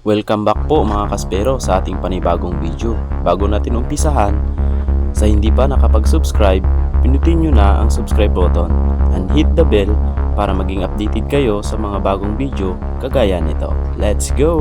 Welcome back po mga kaspero sa ating panibagong video. Bago natin umpisahan, sa hindi pa nakapag-subscribe, pinutin nyo na ang subscribe button and hit the bell para maging updated kayo sa mga bagong video kagaya nito. Let's go!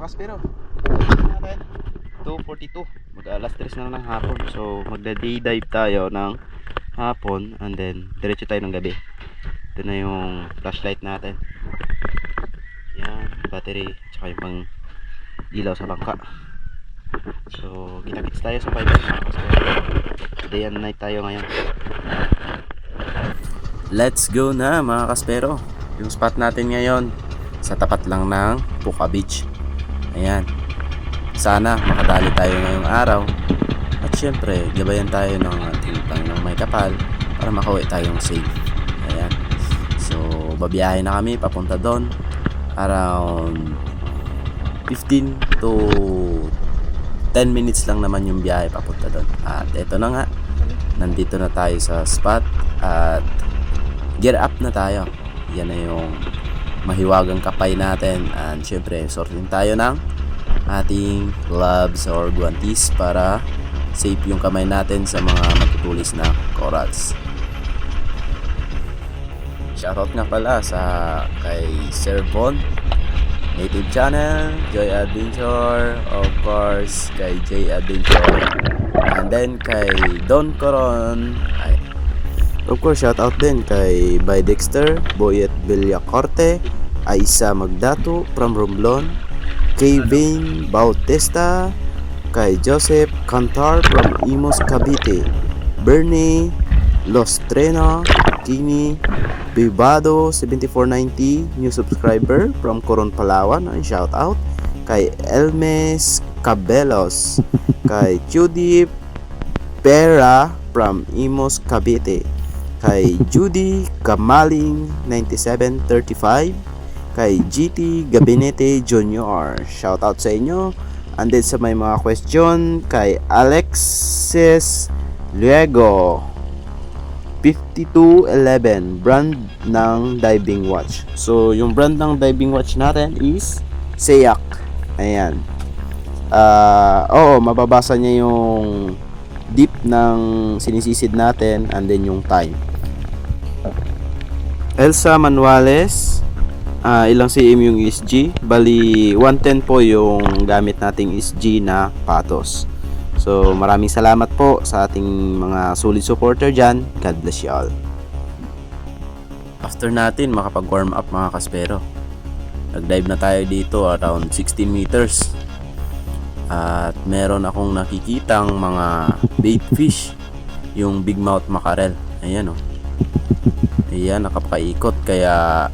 Kaspero, natin 2:42, mag alas 3 na ng hapon. So magda-day dive tayo ng hapon and then diretso tayo ng gabi. Ito na yung flashlight natin, yan, battery, tsaka yung pang ilaw sa bangka. So kita-kits tayo sa 5 mga kaspero. Day and night tayo ngayon. Let's go na mga kaspero. Yung spot natin ngayon sa tapat lang ng Puka Beach. Ayan, sana makadali tayo ngayong araw. At syempre, gabayan tayo ng ating Panginoong may kapal para makauwi tayong safe. Ayan, so babiyahe na kami papunta doon. Around 15 to 10 minutes lang naman yung biyahe papunta doon. At eto na nga, nandito na tayo sa spot at gear up na tayo. Yan na yung mahiwagang kapay natin, and syempre sortin tayo ng ating gloves or guantes para safe yung kamay natin sa mga matutulis na corals. Shoutout nga pala sa kay Sir Von Native Channel, Joy Adventure, of course kay J Adventure, and then kay Don Coron. Of course, shout out din kay By Dexter, Boyet Villacorte, Aisa Magdato from Romblon, Kevin Bautista, kay Joseph Cantar from Imos Cavite, Bernie Lostrena, Kimi Bibado 7490, new subscriber from Coron, Palawan, and shout out kay Elmes Cabelos, kay Judy Pera from Imos Cavite, kay Judy Kamaling 9735, kay GT Gabinete Junior, shout out sa inyo. And then sa may mga question kay Alexis Luego 5211, brand ng diving watch. So yung brand ng diving watch natin is Seyak. Ayan, oo, mababasa niya yung deep ng sinisisid natin and then yung time. Elsa Manuales, ilang cm yung SG? Bali 110 po yung gamit nating SG na patos. So maraming salamat po sa ating mga solid supporter dyan. God bless you all. After natin makapag warm up mga kaspero, nag-dive na tayo dito around 16 meters. At meron akong nakikitang mga bait fish, yung big mouth mackerel. Ayan oh. Ayan, nakapakaikot, kaya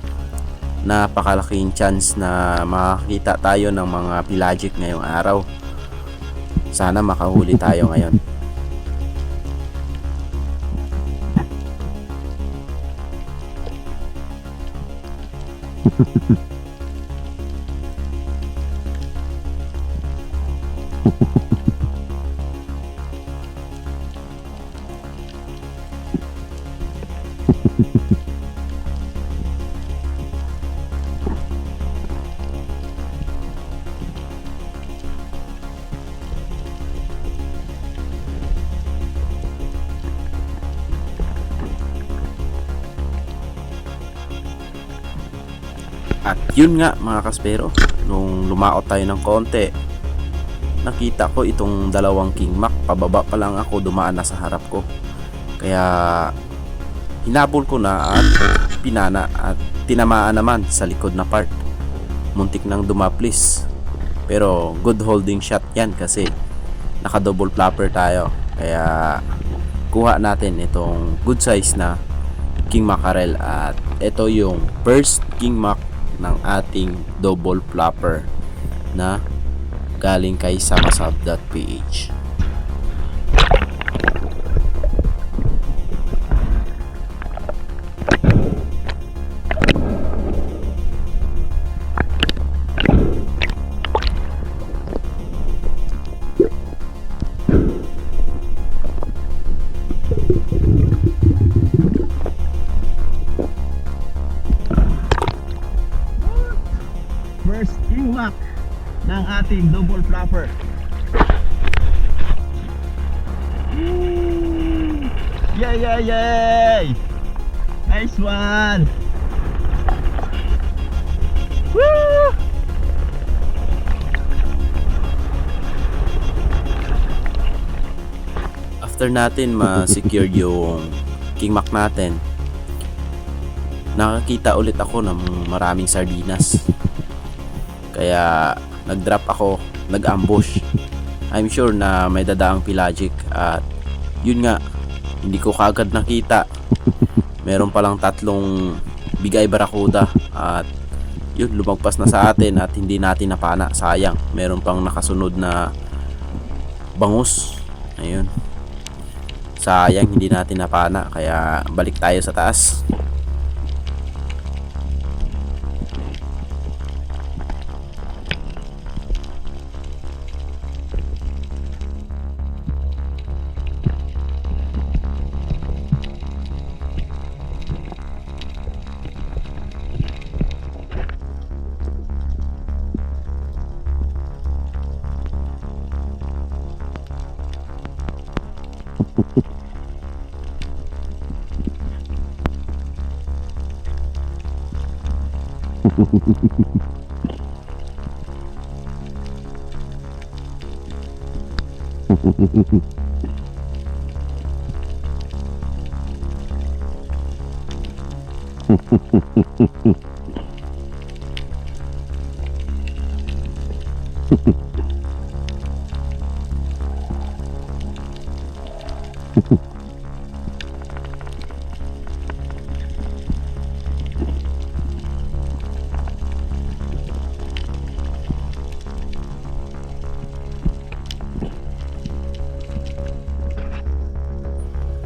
napakalaking chance na makakita tayo ng mga pelagic ngayong araw. Sana makahuli tayo ngayon. At yun nga mga kaspero, nung lumaot tayo ng konti, nakita ko itong dalawang king mac. Pababa pa lang ako, dumaan na sa harap ko. Kaya hinabol ko na at pinana at tinamaan naman sa likod na part. Muntik nang dumaplis. Pero good holding shot yan kasi naka double flapper tayo. Kaya kuha natin itong good size na king mackerel, at ito yung first king mac ng ating double flapper na galing kay samasab.ph. First king mac ng ating double flapper. Yay, yay, yay! Nice one! Woo! After natin ma-secure yung king mac natin, nakakita ulit ako ng maraming sardinas. Kaya nag-drop ako, nag-ambush. I'm sure na may dadaang pelagic, at yun nga, hindi ko kagad nakita. Meron palang 3 bigay barakuda, at yun, lumagpas na sa atin at hindi natin napana. Sayang, meron pang nakasunod na bangus. Ayun, sayang hindi natin napana. Kaya balik tayo sa taas.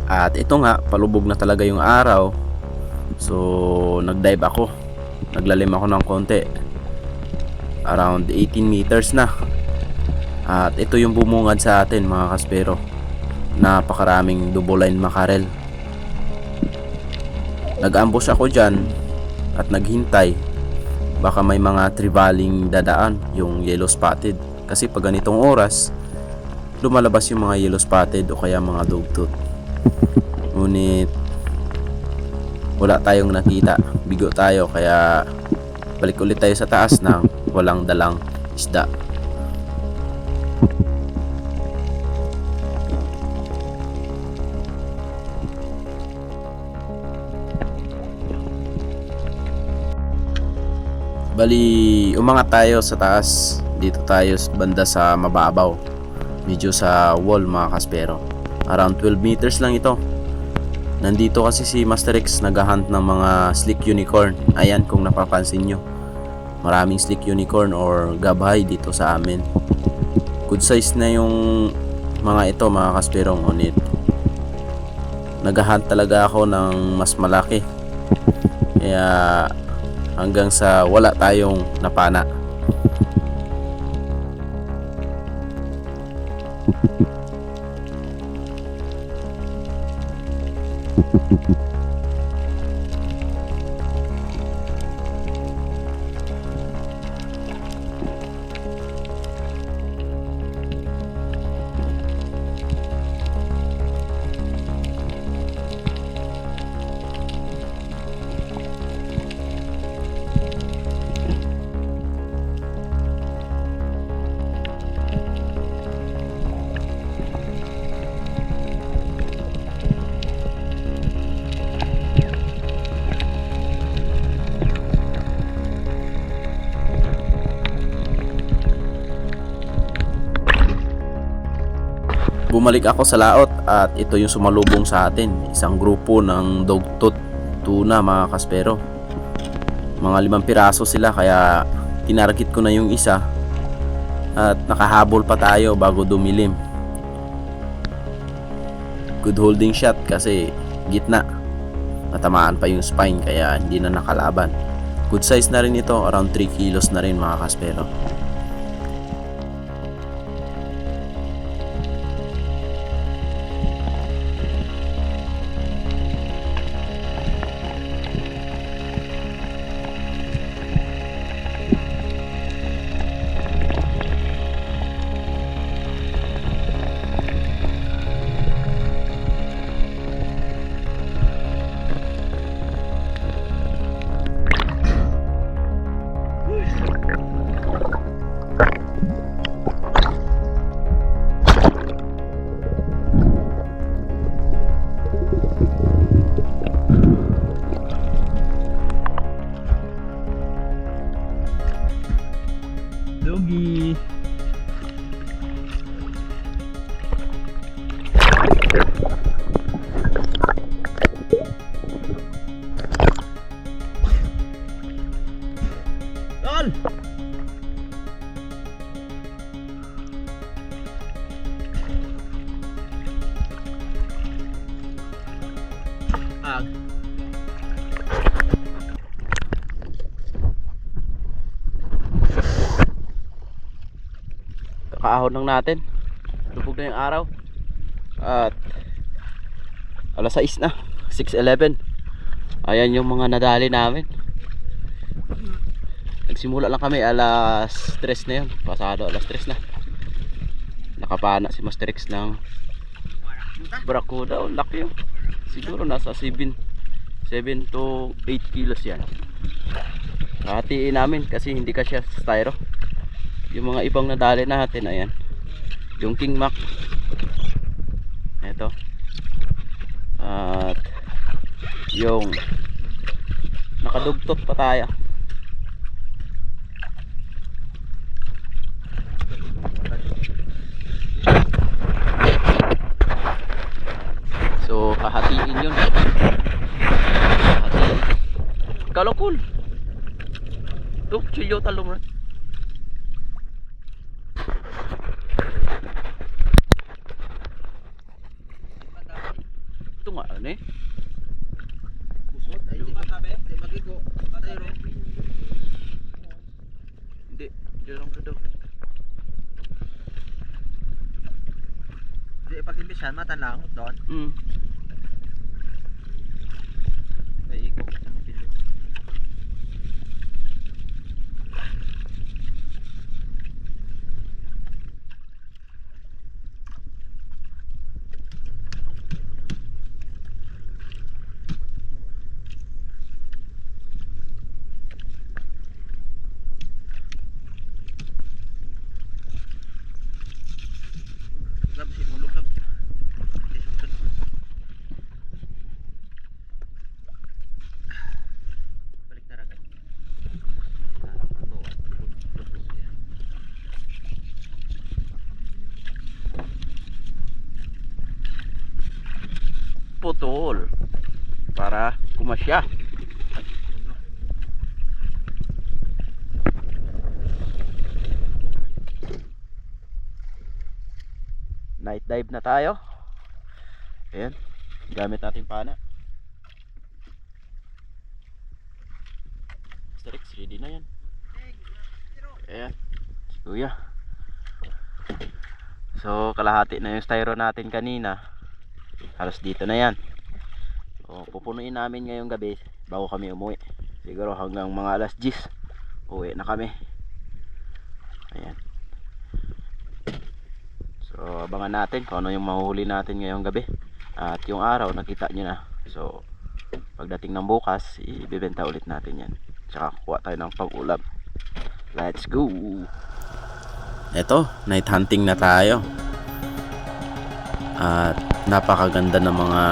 At ito nga, palubog na talaga yung araw. So nag-dive ako, naglalim ako ng konti, around 18 meters na. At ito yung bumungad sa atin, mga kaspero. Napakaraming double line mackerel. Nag-ambush ako dyan at naghintay, baka may mga trivaling dadaan, yung yellow spotted. Kasi pag ganitong oras, lumalabas yung mga yellow spotted o kaya mga dogtooth. Ngunit wala tayong nakita, bigo tayo. Kaya balik ulit tayo sa taas ng walang dalang isda. Bali, umangat tayo sa taas. Dito tayo banda sa mababaw, medyo sa wall, mga kaspero. Around 12 meters lang ito. Nandito kasi si Master X naghahunt ng mga slick unicorn. Ayan, kung napapansin nyo, maraming slick unicorn or gabay dito sa amin. Good size na yung mga ito, mga kaspero. Ngunit naghahunt talaga ako ng mas malaki. Kaya hanggang sa wala tayong napana. Bumalik ako sa laot at ito yung sumalubong sa atin. Isang grupo ng dogtooth tuna mga kaspero. Mga 5 piraso sila kaya tinarget ko na yung isa. At nakahabol pa tayo bago dumilim. Good holding shot kasi gitna. Natamaan pa yung spine kaya hindi na nakalaban. Good size na rin ito, around 3 kilos na rin mga kaspero. Dugi. Tol! Ag. Kakaahon lang natin. Lubog na yung araw. At alas 6 na, 6:11. Ayan yung mga nadali namin. Nagsimula lang kami alas 3 na yun. Pasado alas 3 na. Nakapana si Master X ng Barracuda. Oh, laki yun. Siguro nasa 7 to 8 kilos yan. Hatiin namin kasi hindi kasya sa styro. Yung mga ibang nadali natin, ayan. Yung King Mac. Ito. At yung nakadugtot pa tayo. So, hahatiin yun. Hahatiin. Kalokul. Tuk, chilyo talong rin. Ito nga, ano eh? Pusot ay di matabe, di magigo. Patayro. Hindi, hindi lang ito daw. Di pag-imbisan matanlangot doon. Ay iko sa mapilo. Lab si mulog lab. Di sumutod. Balik taragan. Putol para kumasya. Night dive na tayo. Ayan, gamit natin pana. Master X, ready na yan. Ayan, si Kuya. So kalahati na yung styro natin kanina. Halos dito na yan. So, pupunuin namin ngayong gabi bago kami umuwi. Siguro hanggang mga alas 10 uwi na kami. Ayan. So abangan natin kung ano yung mahuhuli natin ngayong gabi. At yung araw nakita nyo na. So pagdating ng bukas ibibenta ulit natin yan. Tsaka kuha tayo ng pang-ulam. Let's go. Eto, night hunting na tayo. At napakaganda ng mga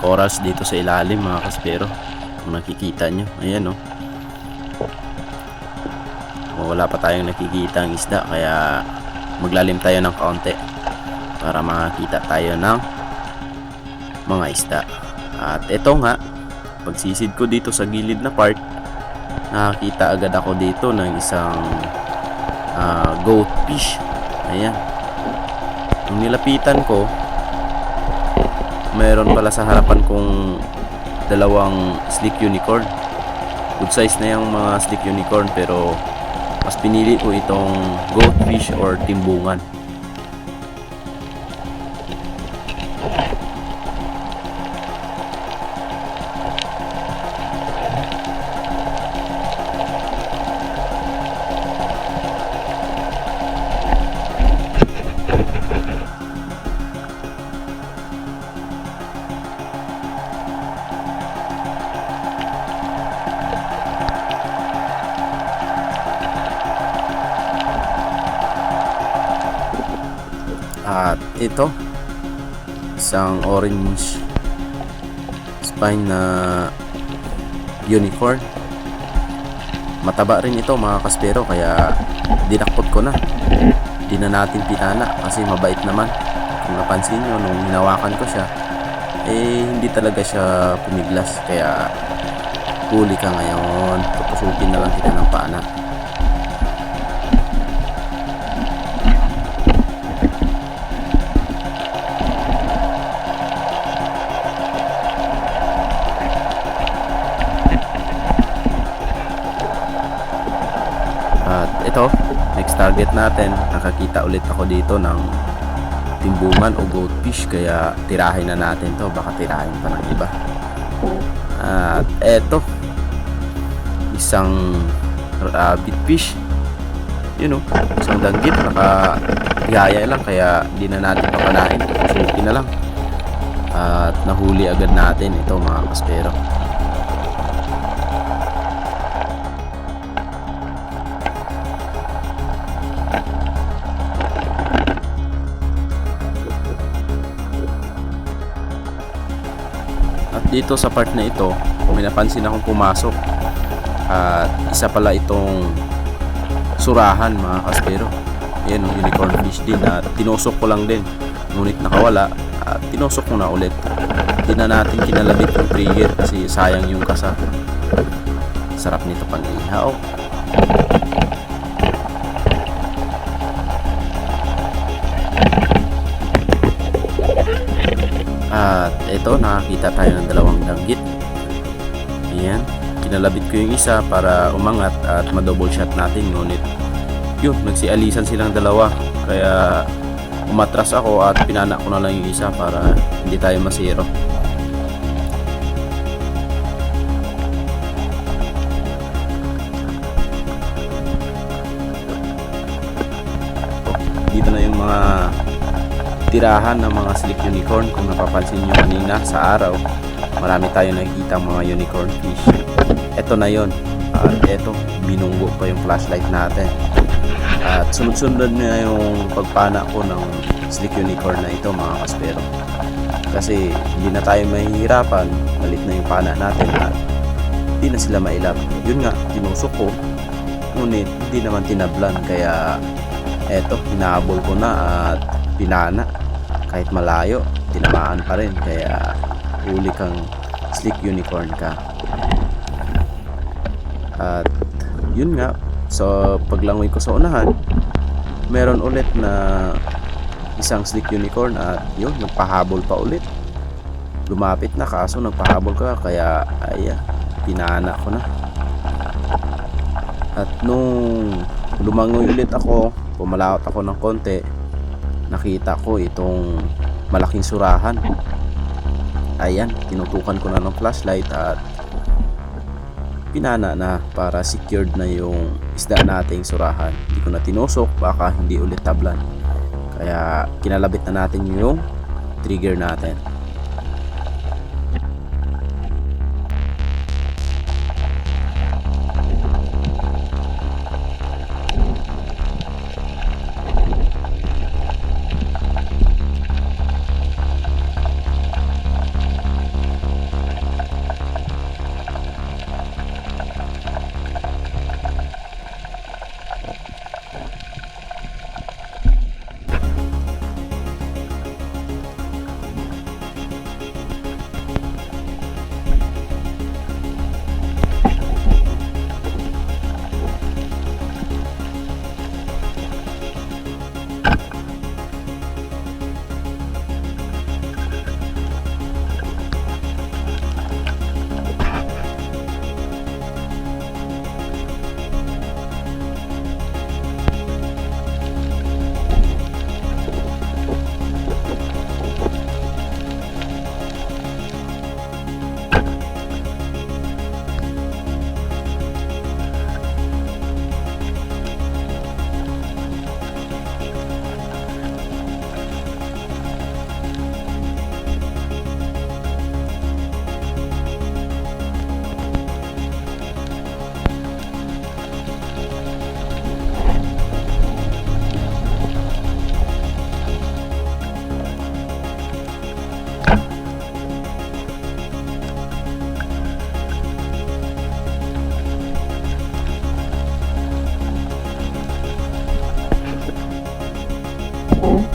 corals dito sa ilalim mga kaspero. Kung nakikita nyo, ayan o. Wala pa tayong nakikita ang isda kaya maglalim tayo ng kaunti. para makakita tayo ng mga isda. At ito nga, pagsisid ko dito sa gilid na part, nakakita agad ako dito ng isang goat fish. Ayan. Nung nilapitan ko, mayroon pala sa harapan kong dalawang slick unicorn. Good size na yung mga slick unicorn, pero mas pinili ko itong goat fish or timbungan. At ito, isang orange spine na unicorn. Mataba rin ito mga kaspero, kaya dinakot ko na. Di na natin pinana kasi mabait naman. Kung napansin nyo, nung hinawakan ko siya, hindi talaga siya pumiglas. Kaya huli ka ngayon, tutusukin na lang kita ng pana. At ito, next target natin, nakakita ulit ako dito ng timbungan o goat fish, kaya tirahin na natin to, baka tirahin pa ng iba. At ito, isang rabbit fish, yun o, isang danggit, nakatihaya lang, kaya di na natin papalain, suki na lang. At nahuli agad natin ito mga kaspero. Dito sa part na ito, may napansin akong pumasok at isa pala itong surahan mga kaspero. Ayan, unicorn fish din at tinusok ko lang din, ngunit nakawala at tinusok ko na ulit. Hindi na natin kinalabit yung trigger kasi sayang yung kasa. Sarap nito pang ihaw. At ito, nakakita tayo ng dalawang danggit. Ayan, kinalabit ko yung isa para umangat at ma-double shot natin. Ngunit yun, nagsialisan silang dalawa, kaya umatras ako at pinana ko na lang yung isa para hindi tayo masiro. Dito na yung mga tirahan ng mga slick unicorn. Kung napapansin nyo kanina sa araw, marami tayo nakikita mga unicorn fish. Ito na yon. At ito, binunggo pa yung flashlight natin. At sunod-sunod na yung pagpana ko ng slick unicorn na ito mga kaspero. Kasi hindi na tayo mahihirapan, malit na yung pana natin at hindi na sila mailap. Yun nga, tinusok ko, ngunit hindi naman tinablan, kaya eto, hinahabol ko na at pinana. Kahit malayo, tinamaan pa rin, kaya huli kang slick unicorn ka. At yun nga, so paglangoy ko sa unahan, meron ulit na isang slick unicorn at yun, nagpahabol pa ulit. Lumapit na, kaso nagpahabol ka, kaya ay pinana ko na. At nung lumangoy ulit ako, pumalawat ako ng konti, nakita ko itong malaking surahan. Ayan, tinutukan ko na ng flashlight at pinana na para secured na yung isda nating surahan. Hindi ko na tinusok, baka hindi ulit tablan. Kaya kinalabit na natin yung trigger natin. Plastic.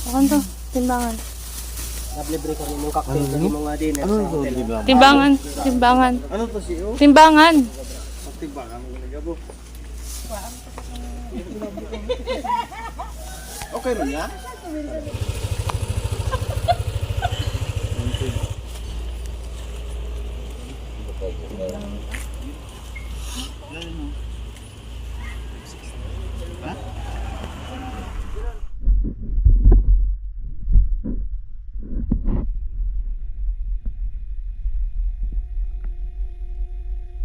Akan to, timbangan. Nablibre ko rin yung cocktail sa mga dinner sa hotel. Timbangan, timbangan. Ano to si O? Timbangan. Timbangan mo nagabo. Okay rin ya?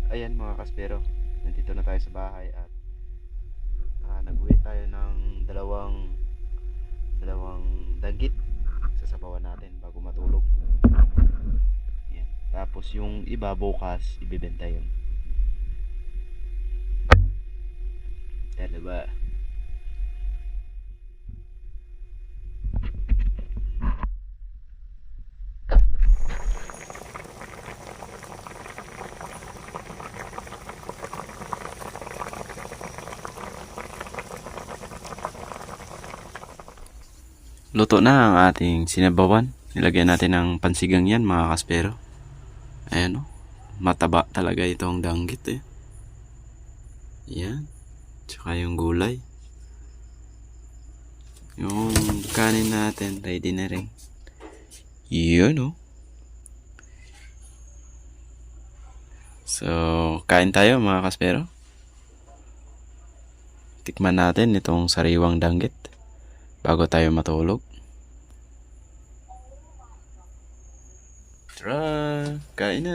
Ayan mga kaspero, nandito na tayo sa bahay at nag-uwi tayo ng dalawang dagit. Sasabawan natin bago matulog. Ayan. Tapos yung iba bukas ibebenta yun. Diba? Luto na ang ating sinabawan. Nilagyan natin ng pansigang yan mga kaspero. Ayan o. Mataba talaga itong danggit eh. Yan. Tsaka yung gulay. Yung kanin natin ready na rin. Yun o. So, kain tayo mga kaspero. Tikman natin itong sariwang danggit bago tayo matulog. Tara, kain na.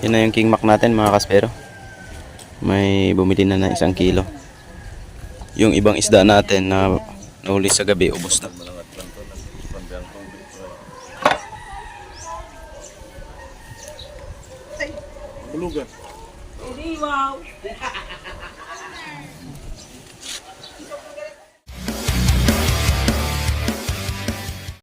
Yan na yung king mac natin mga kaspero. may bumili na ng 1 kilo. Yung ibang isda natin na nahuli sa gabi, ubos na. Hindi, wow.